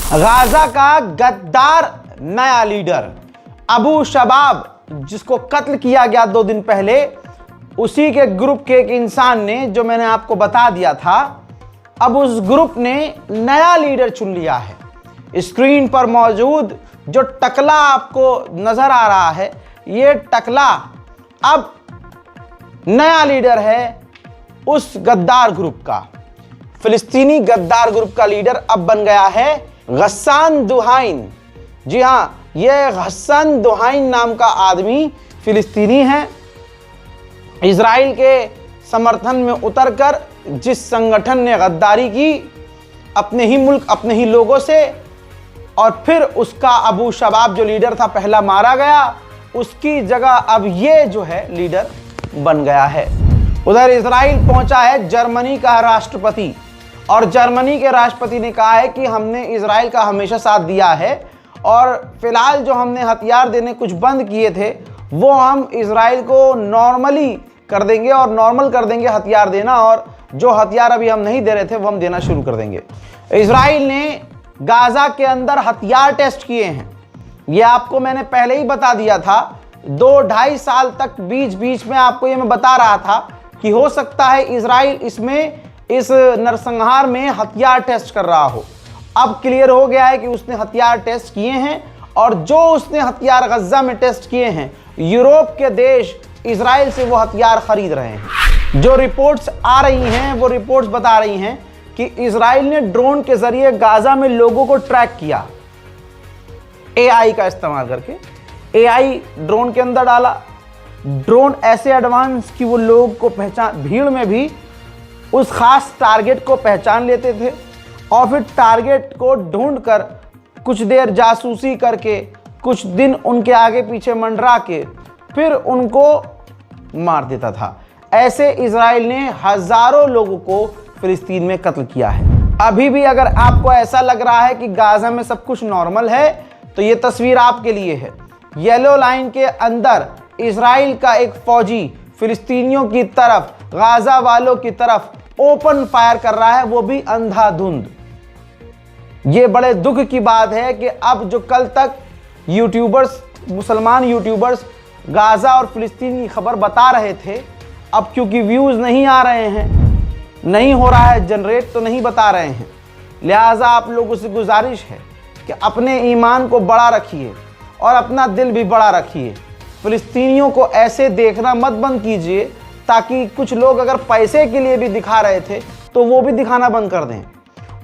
Gaza का गद्दार नया लीडर अबू शबाब, जिसको कत्ल किया गया 2 दिन पहले, उसी के ग्रुप के एक इंसान ने, जो मैंने आपको बता दिया था, अब उस ग्रुप ने नया लीडर चुन लिया है। स्क्रीन पर मौजूद जो टकला आपको नजर आ रहा है, ये टकला अब नया लीडर है उस गद्दार ग्रुप का। फिलिस्तीनी गद्दार ग्रुप का लीडर अब बन गया है गस्सान दुहाइन। जी हां, यह गस्सान दुहाइन नाम का आदमी फिलिस्तीनी है। इजराइल के समर्थन में उतरकर जिस संगठन ने गद्दारी की अपने ही मुल्क, अपने ही लोगों से, और फिर उसका अबू शबाब जो लीडर था पहला मारा गया, उसकी जगह अब ये जो है लीडर बन गया है। उधर इजराइल पहुंचा है जर्मनी का राष्ट्रपति, और जर्मनी के राष्ट्रपति ने कहा है कि हमने इजराइल का हमेशा साथ दिया है, और फिलहाल जो हमने हथियार देने कुछ बंद किए थे वो हम इजराइल को नॉर्मली कर देंगे, और नॉर्मल कर देंगे हथियार देना, और जो हथियार अभी हम नहीं दे रहे थे वो हम देना शुरू कर देंगे। इजराइल ने गाजा के अंदर हथियार टेस्ट किए हैं। ये आपको मैंने पहले ही बता दिया था। 2-2.5 साल तक बीच बीच में आपको ये मैं बता रहा था कि हो सकता है इजराइल इसमें, इस नरसंहार में हथियार टेस्ट कर रहा हो। अब क्लियर हो गया है कि उसने हथियार टेस्ट किए हैं, और जो उसने हथियार गजा में टेस्ट किए हैं, यूरोप के देश इजराइल से वो हथियार खरीद रहे हैं। जो रिपोर्ट्स आ रही हैं वो रिपोर्ट्स बता रही हैं कि इजराइल ने ड्रोन के जरिए गाजा में लोगों को ट्रैक किया, एआई का इस्तेमाल करके। एआई ड्रोन के अंदर डाला, ड्रोन ऐसे एडवांस कि वो लोग को पहचान, भीड़ में भी उस खास टारगेट को पहचान लेते थे, और फिर टारगेट को ढूंढकर कुछ देर जासूसी करके, कुछ दिन उनके आगे पीछे मंडरा के फिर उनको मार देता था। ऐसे इजराइल ने हजारों लोगों को फिलिस्तीन में कत्ल किया है। अभी भी अगर आपको ऐसा लग रहा है कि गाजा में सब कुछ नॉर्मल है, तो ये तस्वीर आपके लिए है। येलो लाइन के अंदर इजराइल का एक फौजी फिलिस्तीनियों की तरफ, गाजा वालों की तरफ ओपन फायर कर रहा है, वो भी अंधाधुंध। ये बड़े दुख की बात है कि अब जो कल तक यूट्यूबर्स, मुसलमान यूट्यूबर्स गाजा और फिलिस्तीन की खबर बता रहे थे, अब क्योंकि व्यूज़ नहीं आ रहे हैं, नहीं हो रहा है जनरेट, तो नहीं बता रहे हैं। लिहाजा आप लोगों से गुजारिश है कि अपने ईमान को बड़ा रखिए और अपना दिल भी बड़ा रखिए। फिलिस्तीनियों को ऐसे देखना मत बंद कीजिए, ताकि कुछ लोग अगर पैसे के लिए भी दिखा रहे थे तो वो भी दिखाना बंद कर दें।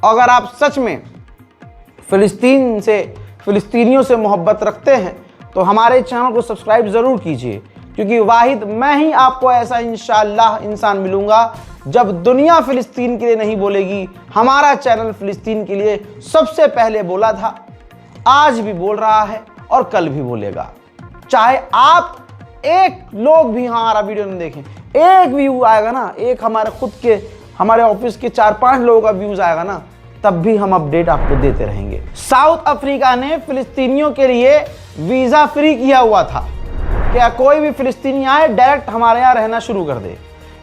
अगर आप सच में फिलिस्तीनियों से मोहब्बत रखते हैं तो हमारे चैनल को सब्सक्राइब ज़रूर कीजिए, क्योंकि वाहिद मैं ही आपको ऐसा इंशाअल्लाह इंसान मिलूंगा, जब दुनिया फिलिस्तीन के लिए नहीं बोलेगी, हमारा चैनल फिलिस्तीन के लिए सबसे पहले बोला था, आज भी बोल रहा है और कल भी बोलेगा। चाहे आप एक लोग भी हमारा वीडियो नहीं देखें, एक व्यू आएगा ना, एक हमारे खुद के, हमारे ऑफिस के 4-5 लोगों का व्यूज आएगा ना, तब भी हम अपडेट आपको देते रहेंगे। साउथ अफ्रीका ने फिलिस्तीनियों के लिए वीज़ा फ्री किया हुआ था, क्या कोई भी फिलिस्तीनी आए डायरेक्ट हमारे यहाँ रहना शुरू कर दे,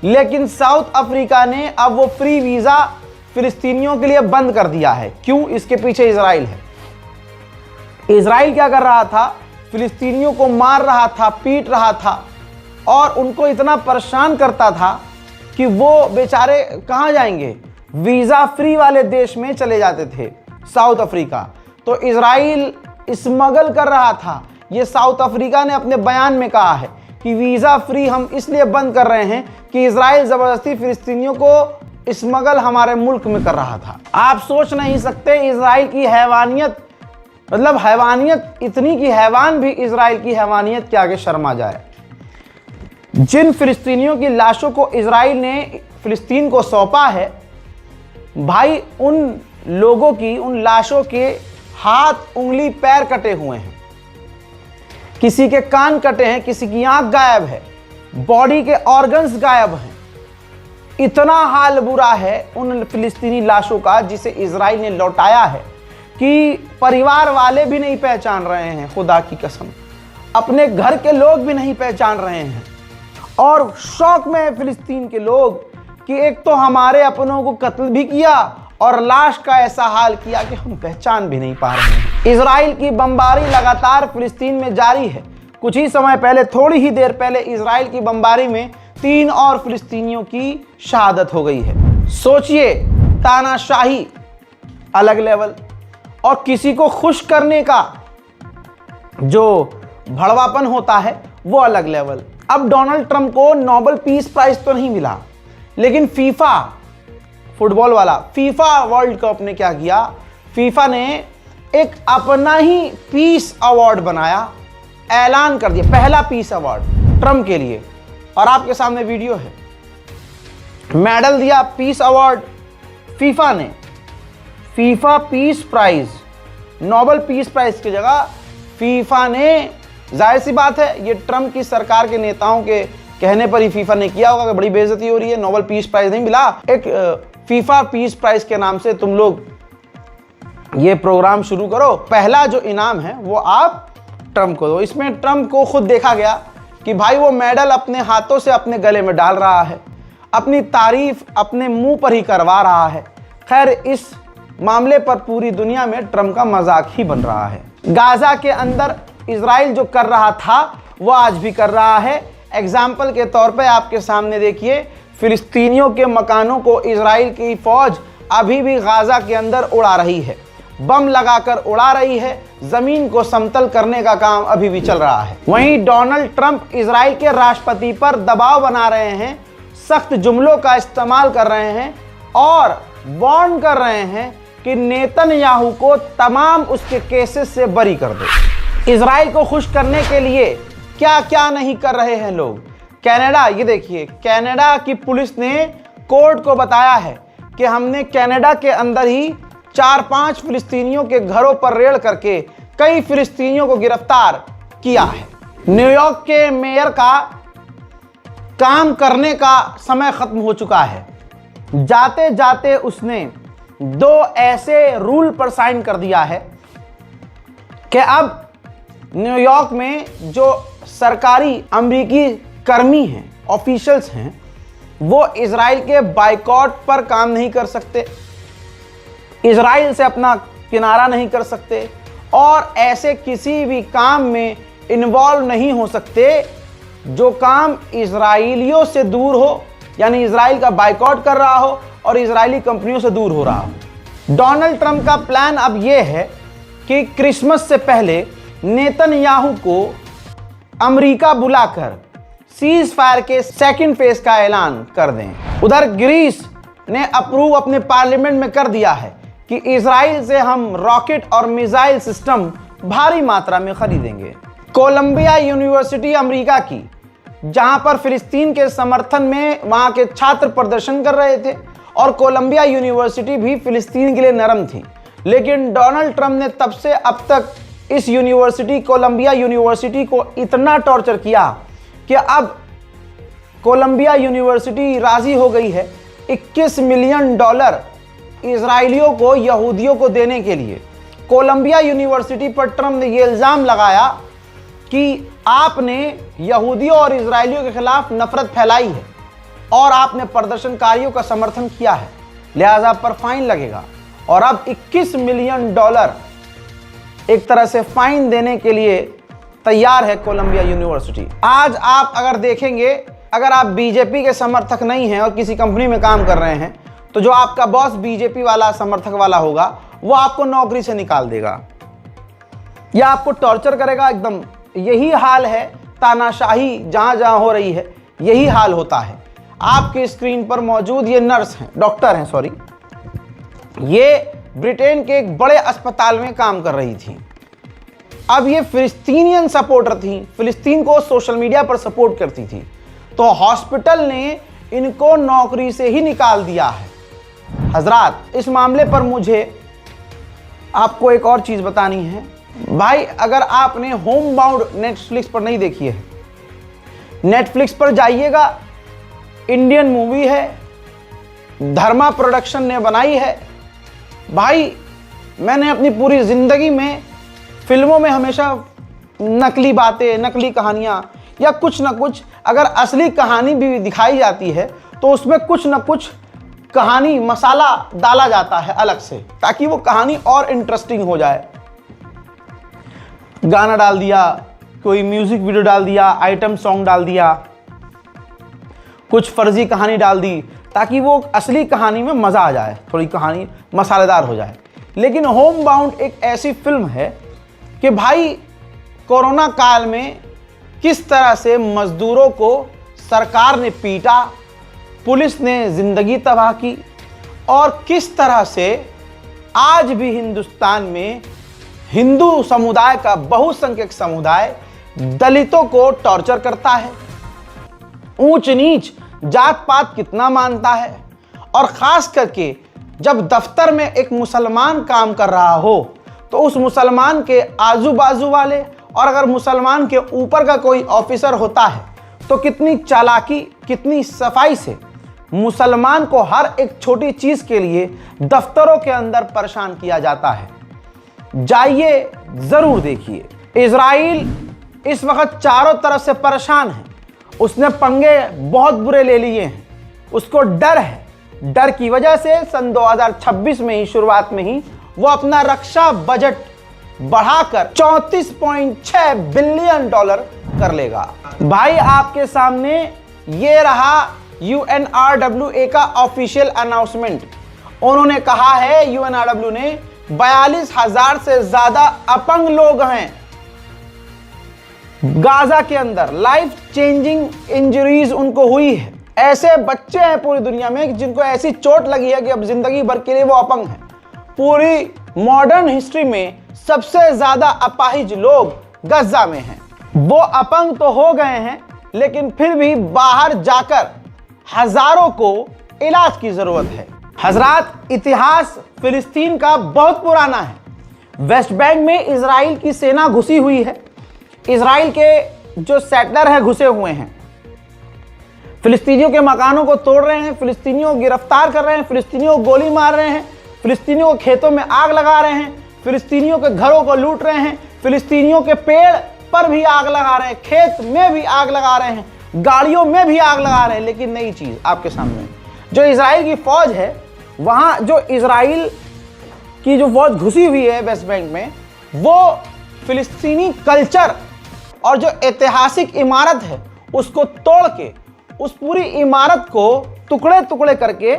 लेकिन साउथ अफ्रीका ने अब वो फ्री वीज़ा फिलिस्तीनियों के लिए बंद कर दिया है। क्यों? इसके पीछे इजराइल है। इजराइल क्या कर रहा था? फिलिस्तीनियों को मार रहा था, पीट रहा था, और उनको इतना परेशान करता था कि वो बेचारे कहाँ जाएंगे, वीज़ा फ्री वाले देश में चले जाते थे, साउथ अफ्रीका। तो इजराइल स्मगल कर रहा था। ये साउथ अफ्रीका ने अपने बयान में कहा है कि वीज़ा फ्री हम इसलिए बंद कर रहे हैं कि इजराइल ज़बरदस्ती फिलिस्तीनियों को स्मगल हमारे मुल्क में कर रहा था। आप सोच नहीं सकते इजराइल की हैवानियत, मतलब हैवानियत इतनी कि हैवान भी इजराइल की हैवानियत के आगे शर्मा जाए। जिन फिलिस्तीनियों की लाशों को इजराइल ने फिलिस्तीन को सौंपा है, भाई उन लोगों की, उन लाशों के हाथ, उंगली, पैर कटे हुए हैं, किसी के कान कटे हैं, किसी की आंख गायब है, बॉडी के ऑर्गन्स गायब हैं। इतना हाल बुरा है उन फिलिस्तीनी लाशों का जिसे इजराइल ने लौटाया है कि परिवार वाले भी नहीं पहचान रहे हैं, खुदा की कसम अपने घर के लोग भी नहीं पहचान रहे हैं। और शौक में है फिलिस्तीन के लोग कि एक तो हमारे अपनों को कत्ल भी किया और लाश का ऐसा हाल किया कि हम पहचान भी नहीं पा रहे हैं। इजराइल की बमबारी लगातार फिलिस्तीन में जारी है। कुछ ही समय पहले, थोड़ी ही देर पहले, इजराइल की बमबारी में 3 और फिलिस्तीनियों की शहादत हो गई है। सोचिए, तानाशाही अलग लेवल और किसी को खुश करने का जो भड़वापन होता है वो अलग लेवल। अब डोनाल्ड ट्रंप को नोबेल पीस प्राइज तो नहीं मिला, लेकिन फीफा, फुटबॉल वाला फीफा वर्ल्ड कप ने क्या किया, फीफा ने एक अपना ही पीस अवार्ड बनाया, ऐलान कर दिया, पहला पीस अवार्ड ट्रंप के लिए। और आपके सामने वीडियो है, मेडल दिया पीस अवार्ड फीफा ने। FIFA peace prize, Nobel peace prize की जगह फीफा ने, जाहिर सी बात है ये ट्रंप की सरकार के नेताओं के कहने पर ही फीफा ने किया होगा कि बड़ी बेइज्जती हो रही है, नोबेल पीस प्राइज नहीं मिला, एक फीफा पीस प्राइज के नाम से तुम लोग ये प्रोग्राम शुरू करो, पहला जो इनाम है वो आप ट्रंप को दो। इसमें ट्रंप को खुद देखा गया कि भाई वो मेडल अपने हाथों से अपने गले में डाल रहा है, अपनी तारीफ अपने मुंह पर ही करवा रहा है। खैर, इस मामले पर पूरी दुनिया में ट्रंप का मजाक ही बन रहा है। गाजा के अंदर इजराइल जो कर रहा था वो आज भी कर रहा है। एग्जाम्पल के तौर पे आपके सामने देखिए, फिलिस्तीनियों के मकानों को इजराइल की फौज अभी भी गाजा के अंदर उड़ा रही है, बम लगाकर उड़ा रही है, जमीन को समतल करने का काम अभी भी चल रहा है। वहीं डोनाल्ड ट्रंप इजराइल के राष्ट्रपति पर दबाव बना रहे हैं, सख्त जुमलों का इस्तेमाल कर रहे हैं और वार्न कर रहे हैं कि नेतन्याहू को तमाम उसके केसेस से बरी कर दो। इजराइल को खुश करने के लिए क्या क्या नहीं कर रहे हैं लोग। कनाडा, ये देखिए, कनाडा की पुलिस ने कोर्ट को बताया है कि हमने कनाडा के अंदर ही 4-5 फिलिस्तीनियों के घरों पर रेड करके कई फिलिस्तीनियों को गिरफ्तार किया है। न्यूयॉर्क के मेयर का काम करने का समय खत्म हो चुका है। जाते जाते उसने 2 ऐसे रूल पर साइन कर दिया है कि अब न्यूयॉर्क में जो सरकारी अमेरिकी कर्मी हैं, ऑफिशियल्स हैं, वो इजराइल के बाइकॉट पर काम नहीं कर सकते, इजराइल से अपना किनारा नहीं कर सकते और ऐसे किसी भी काम में इन्वॉल्व नहीं हो सकते जो काम इजराइलियों से दूर हो, यानी इजराइल का बाइकॉट कर रहा हो और इजरायली कंपनियों से दूर हो रहा हो। डोनाल्ड ट्रंप का प्लान अब यह है कि क्रिसमस से पहले नेतन्याहू को अमेरिका बुलाकर सीज फायर के सेकंड फेज का ऐलान कर दें। उधर ग्रीस ने अप्रूव अपने पार्लियामेंट में कर दिया है कि इजराइल से हम रॉकेट और मिसाइल सिस्टम भारी मात्रा में खरीदेंगे। कोलंबिया यूनिवर्सिटी अमेरिका की, जहां पर फिलिस्तीन के समर्थन में वहां के छात्र प्रदर्शन कर रहे थे और कोलंबिया यूनिवर्सिटी भी फिलिस्तीन के लिए नरम थी, लेकिन डोनाल्ड ट्रंप ने तब से अब तक इस यूनिवर्सिटी, कोलंबिया यूनिवर्सिटी को इतना टॉर्चर किया कि अब कोलंबिया यूनिवर्सिटी राजी हो गई है $21 मिलियन इजराइलियों को, यहूदियों को देने के लिए। कोलंबिया यूनिवर्सिटी पर ट्रंप ने यह इल्ज़ाम लगाया कि आपने यहूदियों और इजराइलियों के खिलाफ नफरत फैलाई है और आपने प्रदर्शनकारियों का समर्थन किया है, लिहाजा पर फाइन लगेगा। और अब $21 मिलियन एक तरह से फाइन देने के लिए तैयार है कोलंबिया यूनिवर्सिटी। आज आप अगर देखेंगे, अगर आप बीजेपी के समर्थक नहीं हैं और किसी कंपनी में काम कर रहे हैं, तो जो आपका बॉस बीजेपी वाला समर्थक वाला होगा वो आपको नौकरी से निकाल देगा या आपको टॉर्चर करेगा। एकदम यही हाल है, तानाशाही जहां जहां हो रही है यही हाल होता है। आपकी स्क्रीन पर मौजूद ये नर्स हैं, डॉक्टर हैं सॉरी, ये ब्रिटेन के एक बड़े अस्पताल में काम कर रही थी। अब ये फिलिस्तीनियन सपोर्टर थी, फिलिस्तीन को सोशल मीडिया पर सपोर्ट करती थी, तो हॉस्पिटल ने इनको नौकरी से ही निकाल दिया है। हजरात, इस मामले पर मुझे आपको एक और चीज़ बतानी है भाई। अगर आपने होम बाउंड नेटफ्लिक्स पर नहीं देखी है, नेटफ्लिक्स पर जाइएगा, इंडियन मूवी है, धर्मा प्रोडक्शन ने बनाई है। भाई, मैंने अपनी पूरी ज़िंदगी में फिल्मों में हमेशा नकली बातें, नकली कहानियाँ या कुछ ना कुछ, अगर असली कहानी भी दिखाई जाती है तो उसमें कुछ ना कुछ कहानी मसाला डाला जाता है अलग से, ताकि वो कहानी और इंटरेस्टिंग हो जाए। गाना डाल दिया, कोई म्यूजिक वीडियो डाल दिया, आइटम सॉन्ग डाल दिया, कुछ फर्जी कहानी डाल दी, ताकि वो असली कहानी में मज़ा आ जाए, थोड़ी कहानी मसालेदार हो जाए। लेकिन होम बाउंड एक ऐसी फिल्म है कि भाई कोरोना काल में किस तरह से मजदूरों को सरकार ने पीटा, पुलिस ने ज़िंदगी तबाह की, और किस तरह से आज भी हिंदुस्तान में हिंदू समुदाय का बहुसंख्यक समुदाय दलितों को टॉर्चर करता है, ऊंच नीच जात पात कितना मानता है। और ख़ास करके जब दफ्तर में एक मुसलमान काम कर रहा हो तो उस मुसलमान के आजू बाजू वाले, और अगर मुसलमान के ऊपर का कोई ऑफिसर होता है तो कितनी चालाकी, कितनी सफाई से मुसलमान को हर एक छोटी चीज़ के लिए दफ्तरों के अंदर परेशान किया जाता है। जाइए, ज़रूर देखिए। इजराइल इस वक्त चारों तरफ से परेशान है, उसने पंगे बहुत बुरे ले लिए हैं, उसको डर है। डर की वजह से सन 2026 में ही, शुरुआत में ही, वो अपना रक्षा बजट बढ़ाकर $34.6 बिलियन कर लेगा। भाई आपके सामने ये रहा UNRWA का ऑफिशियल अनाउंसमेंट। उन्होंने कहा है, UNRWA ने 42,000 से ज्यादा अपंग लोग हैं गाजा के अंदर, लाइफ चेंजिंग इंजरीज उनको हुई है। ऐसे बच्चे हैं पूरी दुनिया में जिनको ऐसी चोट लगी है कि अब जिंदगी भर के लिए वो अपंग हैं। पूरी मॉडर्न हिस्ट्री में सबसे ज्यादा अपाहिज लोग गाजा में हैं। वो अपंग तो हो गए हैं, लेकिन फिर भी बाहर जाकर हजारों को इलाज की जरूरत है। हजरात, इतिहास फिलिस्तीन का बहुत पुराना है। वेस्ट बैंक में इजराइल की सेना घुसी हुई है, इजराइल के जो सेटलर हैं घुसे हुए हैं, फिलिस्तीनियों के मकानों को तोड़ रहे हैं, फिलिस्तीनियों को गिरफ्तार कर रहे हैं, फिलिस्तीनियों को गोली मार रहे हैं, फिलिस्तीनियों के खेतों में आग लगा रहे हैं, फिलिस्तीनियों के घरों को लूट रहे हैं, फिलिस्तीनियों के पेड़ पर भी आग लगा रहे हैं, खेत में भी आग लगा रहे हैं, गाड़ियों में भी आग लगा रहे हैं। लेकिन नई चीज आपके सामने, जो इजराइल की फौज है, वहां जो इजराइल की जो फौज घुसी हुई है वेस्ट बैंक में, वो फिलिस्तीनी कल्चर और जो ऐतिहासिक इमारत है उसको तोड़ के, उस पूरी इमारत को टुकड़े टुकड़े करके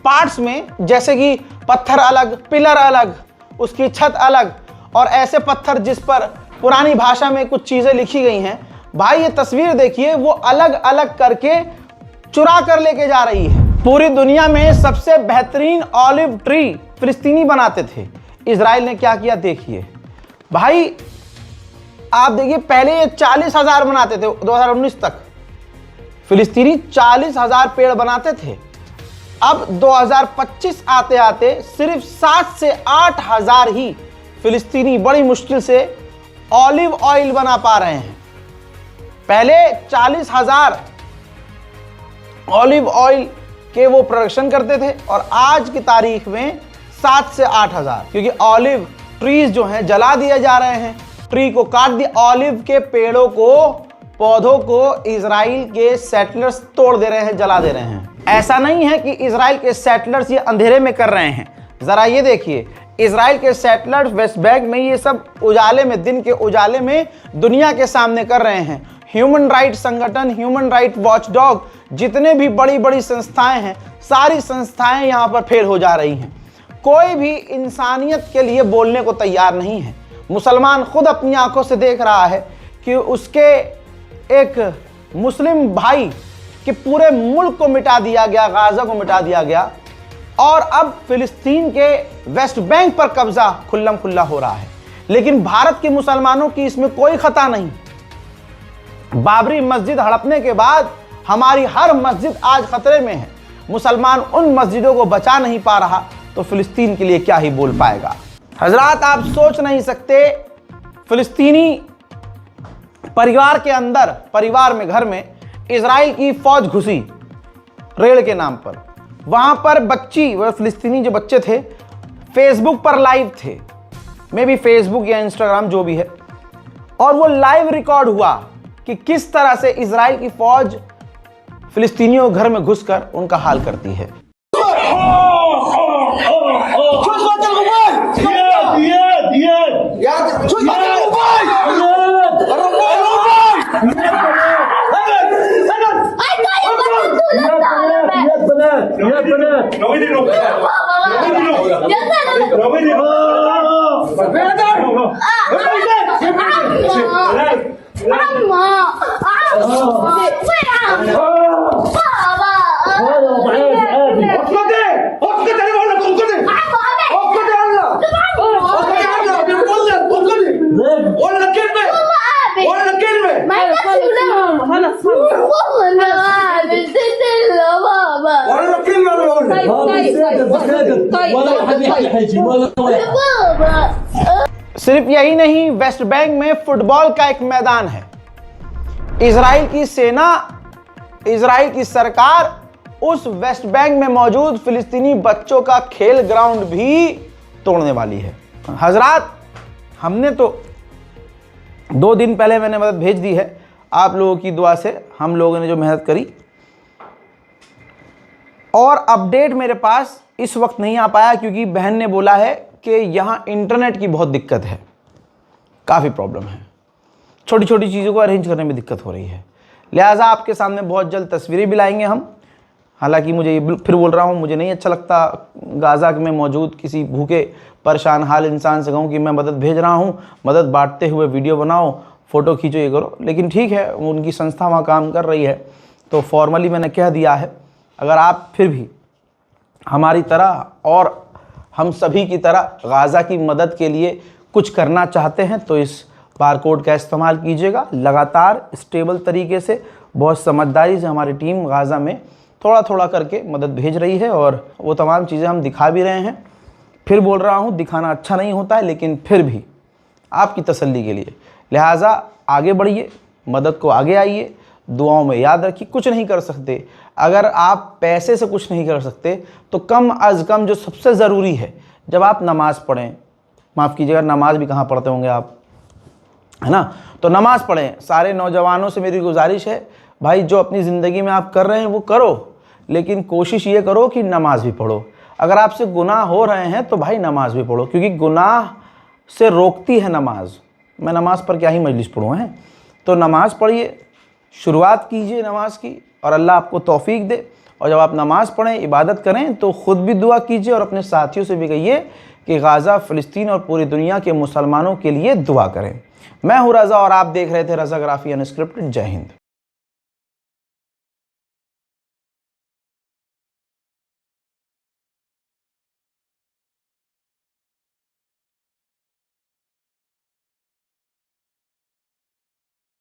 पार्ट्स में, जैसे कि पत्थर अलग, पिलर अलग, उसकी छत अलग, और ऐसे पत्थर जिस पर पुरानी भाषा में कुछ चीजें लिखी गई हैं। भाई ये तस्वीर देखिए, वो अलग अलग करके चुरा कर लेके जा रही है। पूरी दुनिया में सबसे बेहतरीन ऑलिव ट्री फिलिस्तीनी बनाते थे, इजराइल ने क्या किया देखिए। भाई आप देखिए, पहले ये 40,000 बनाते थे 2019 तक, फिलिस्तीनी 40,000 पेड़ बनाते थे। अब 2025 आते आते सिर्फ 7 से 8,000 ही फिलिस्तीनी बड़ी मुश्किल से ऑलिव ऑयल बना पा रहे हैं। पहले 40,000 ऑलिव ऑयल के वो प्रोडक्शन करते थे, और आज की तारीख में 7 से 8,000, क्योंकि ऑलिव ट्रीज जो हैं जला दिए जा रहे हैं, ट्री को काट दिया। ऑलिव के पेड़ों को, पौधों को इजराइल के सेटलर्स तोड़ दे रहे हैं, जला दे रहे हैं। ऐसा नहीं है कि इजराइल के सेटलर्स ये अंधेरे में कर रहे हैं, जरा ये देखिए, इजराइल के सेटलर्स वेस्ट बैंक में ये सब उजाले में, दिन के उजाले में दुनिया के सामने कर रहे हैं। ह्यूमन राइट संगठन, ह्यूमन राइट वॉचडॉग, जितने भी बड़ी बड़ी संस्थाएं हैं, सारी संस्थाएं यहाँ पर फेल हो जा रही हैं। कोई भी इंसानियत के लिए बोलने को तैयार नहीं है। मुसलमान खुद अपनी आंखों से देख रहा है कि उसके एक मुस्लिम भाई कि पूरे मुल्क को मिटा दिया गया, गाजा को मिटा दिया गया, और अब फिलिस्तीन के वेस्ट बैंक पर कब्जा खुल्लम खुल्ला हो रहा है। लेकिन भारत के मुसलमानों की इसमें कोई खता नहीं। बाबरी मस्जिद हड़पने के बाद हमारी हर मस्जिद आज खतरे में है। मुसलमान उन मस्जिदों को बचा नहीं पा रहा, तो फिलिस्तीन के लिए क्या ही बोल पाएगा। हजरात, आप सोच नहीं सकते, फिलिस्तीनी परिवार के अंदर, परिवार में, घर में इजराइल की फौज घुसी रेल के नाम पर। वहां पर बच्ची, वह फिलिस्तीनी जो बच्चे थे, फेसबुक पर लाइव थे, मे बी फेसबुक या इंस्टाग्राम जो भी है, और वो लाइव रिकॉर्ड हुआ कि किस तरह से इजराइल की फौज फिलिस्तीनियों के घर में घुसकर उनका हाल करती है। सिर्फ यही नहीं, वेस्ट बैंक में फुटबॉल का एक मैदान है। इजराइल की सेना, इजराइल की सरकार उस वेस्ट बैंक में मौजूद फिलिस्तीनी बच्चों का खेल ग्राउंड भी तोड़ने वाली है। हजरात, हमने तो 2 दिन पहले मैंने मदद भेज दी है। आप लोगों की दुआ से हम लोगों ने जो मेहनत करी, और अपडेट मेरे पास इस वक्त नहीं आ पाया क्योंकि बहन ने बोला है कि यहाँ इंटरनेट की बहुत दिक्कत है, काफ़ी प्रॉब्लम है, छोटी छोटी चीज़ों को अरेंज करने में दिक्कत हो रही है। लिहाजा आपके सामने बहुत जल्द तस्वीरें भी लाएंगे हम। हालांकि मुझे फिर बोल रहा हूँ, मुझे नहीं अच्छा लगता गाज़ा में मौजूद किसी भूखे परेशान हाल इंसान से कहूँ कि मैं मदद भेज रहा हूँ, मदद बांटते हुए वीडियो बनाओ, फ़ोटो खींचो, ये करो। लेकिन ठीक है, उनकी संस्था वहाँ काम कर रही है, तो फॉर्मली मैंने कह दिया है। अगर आप फिर भी हमारी तरह और हम सभी की तरह गाज़ा की मदद के लिए कुछ करना चाहते हैं तो इस बारकोड का इस्तेमाल कीजिएगा। लगातार स्टेबल तरीके से, बहुत समझदारी से हमारी टीम गाज़ा में थोड़ा थोड़ा करके मदद भेज रही है, और वो तमाम चीज़ें हम दिखा भी रहे हैं। फिर बोल रहा हूँ, दिखाना अच्छा नहीं होता है, लेकिन फिर भी आपकी तसल्ली के लिए। लिहाजा आगे बढ़िए, मदद को आगे आइए, दुआओं में याद रखिए। कुछ नहीं कर सकते, अगर आप पैसे से कुछ नहीं कर सकते तो कम अज़ कम जो सबसे ज़रूरी है, जब आप नमाज़ पढ़ें, माफ़ कीजिएगा, नमाज भी कहाँ पढ़ते होंगे आप, है ना, तो नमाज़ पढ़ें। सारे नौजवानों से मेरी गुजारिश है भाई, जो अपनी ज़िंदगी में आप कर रहे हैं वो करो, लेकिन कोशिश ये करो कि नमाज भी पढ़ो। अगर आपसे गुनाह हो रहे हैं तो भाई नमाज भी पढ़ो, क्योंकि गुनाह से रोकती है नमाज। मैं नमाज पर क्या ही मजलिस पढ़ूँ हैं, तो नमाज़ पढ़िए, शुरुआत कीजिए नमाज की, और अल्लाह आपको तौफीक दे। और जब आप नमाज़ पढ़ें, इबादत करें, तो ख़ुद भी दुआ कीजिए और अपने साथियों से भी कहिए कि गाज़ा, फ़िलिस्तीन और पूरी दुनिया के मुसलमानों के लिए दुआ करें। मैं हूँ रज़ा और आप देख रहे थे रज़ा ग्राफी अनस्क्रिप्टेड। जय हिंद।